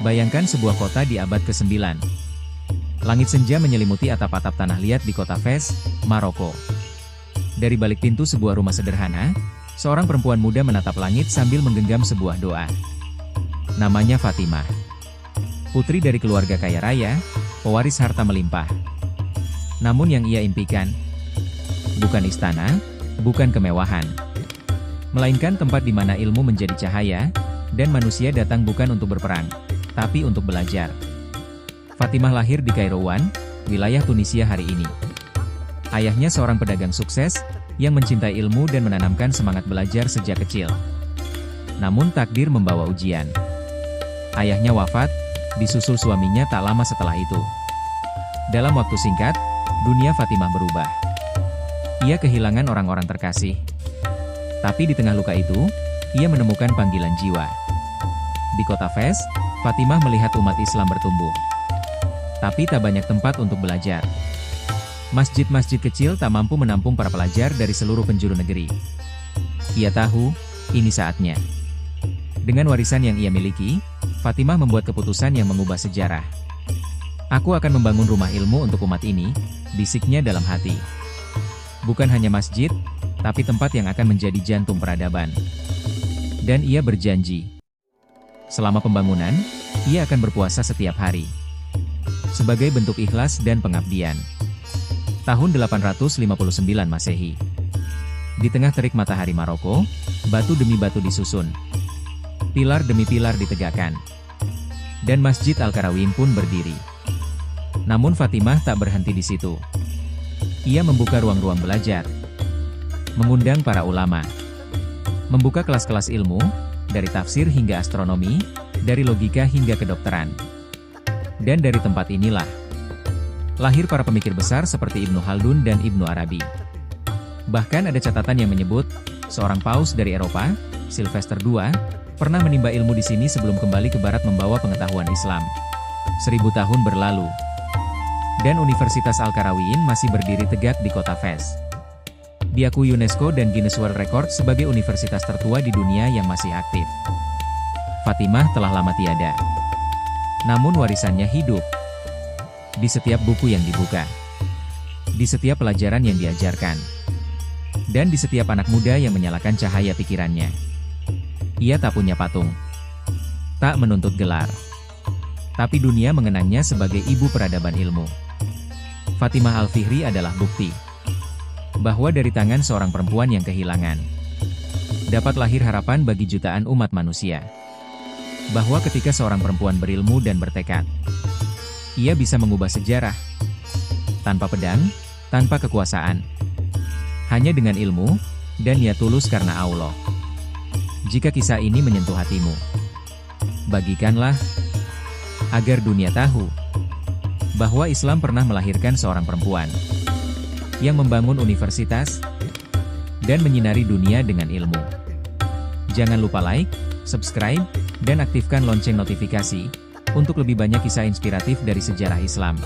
Bayangkan sebuah kota di abad ke-9. Langit senja menyelimuti atap-atap tanah liat di kota Fez, Maroko. Dari balik pintu sebuah rumah sederhana, seorang perempuan muda menatap langit sambil menggenggam sebuah doa. Namanya Fatimah. Putri dari keluarga kaya raya, pewaris harta melimpah. Namun yang ia impikan, bukan istana, bukan kemewahan, melainkan tempat di mana ilmu menjadi cahaya, dan manusia datang bukan untuk berperang, tapi untuk belajar. Fatimah lahir di Kairouan, wilayah Tunisia hari ini. Ayahnya seorang pedagang sukses, yang mencintai ilmu dan menanamkan semangat belajar sejak kecil. Namun takdir membawa ujian. Ayahnya wafat, disusul suaminya tak lama setelah itu. Dalam waktu singkat, dunia Fatimah berubah. Ia kehilangan orang-orang terkasih. Tapi di tengah luka itu, ia menemukan panggilan jiwa. Di kota Fez, Fatimah melihat umat Islam bertumbuh. Tapi tak banyak tempat untuk belajar. Masjid-masjid kecil tak mampu menampung para pelajar dari seluruh penjuru negeri. Ia tahu, ini saatnya. Dengan warisan yang ia miliki, Fatimah membuat keputusan yang mengubah sejarah. Aku akan membangun rumah ilmu untuk umat ini, bisiknya dalam hati. Bukan hanya masjid, tapi tempat yang akan menjadi jantung peradaban. Dan ia berjanji. Selama pembangunan, ia akan berpuasa setiap hari. Sebagai bentuk ikhlas dan pengabdian. Tahun 859 Masehi. Di tengah terik matahari Maroko, batu demi batu disusun. Pilar demi pilar ditegakkan. Dan Masjid Al-Qarawiyyin pun berdiri. Namun Fatimah tak berhenti di situ. Ia membuka ruang-ruang belajar. Mengundang para ulama. Membuka kelas-kelas ilmu, dari tafsir hingga astronomi, dari logika hingga kedokteran. Dan dari tempat inilah, lahir para pemikir besar seperti Ibnu Khaldun dan Ibnu Arabi. Bahkan ada catatan yang menyebut, seorang paus dari Eropa, Sylvester II, pernah menimba ilmu di sini sebelum kembali ke barat membawa pengetahuan Islam. 1000 tahun berlalu. Dan Universitas Al-Qarawiyyin masih berdiri tegak di kota Fez. Diakui UNESCO dan Guinness World Record sebagai universitas tertua di dunia yang masih aktif. Fatimah telah lama tiada. Namun warisannya hidup. Di setiap buku yang dibuka. Di setiap pelajaran yang diajarkan. Dan di setiap anak muda yang menyalakan cahaya pikirannya. Ia tak punya patung. Tak menuntut gelar. Tapi dunia mengenangnya sebagai ibu peradaban ilmu. Fatimah Al-Fihri adalah bukti. Bahwa dari tangan seorang perempuan yang kehilangan, dapat lahir harapan bagi jutaan umat manusia. Bahwa ketika seorang perempuan berilmu dan bertekad, ia bisa mengubah sejarah. Tanpa pedang, tanpa kekuasaan. Hanya dengan ilmu, dan niat tulus karena Allah. Jika kisah ini menyentuh hatimu, bagikanlah, agar dunia tahu, bahwa Islam pernah melahirkan seorang perempuan, yang membangun universitas, dan menyinari dunia dengan ilmu. Jangan lupa like, subscribe, dan aktifkan lonceng notifikasi, untuk lebih banyak kisah inspiratif dari sejarah Islam.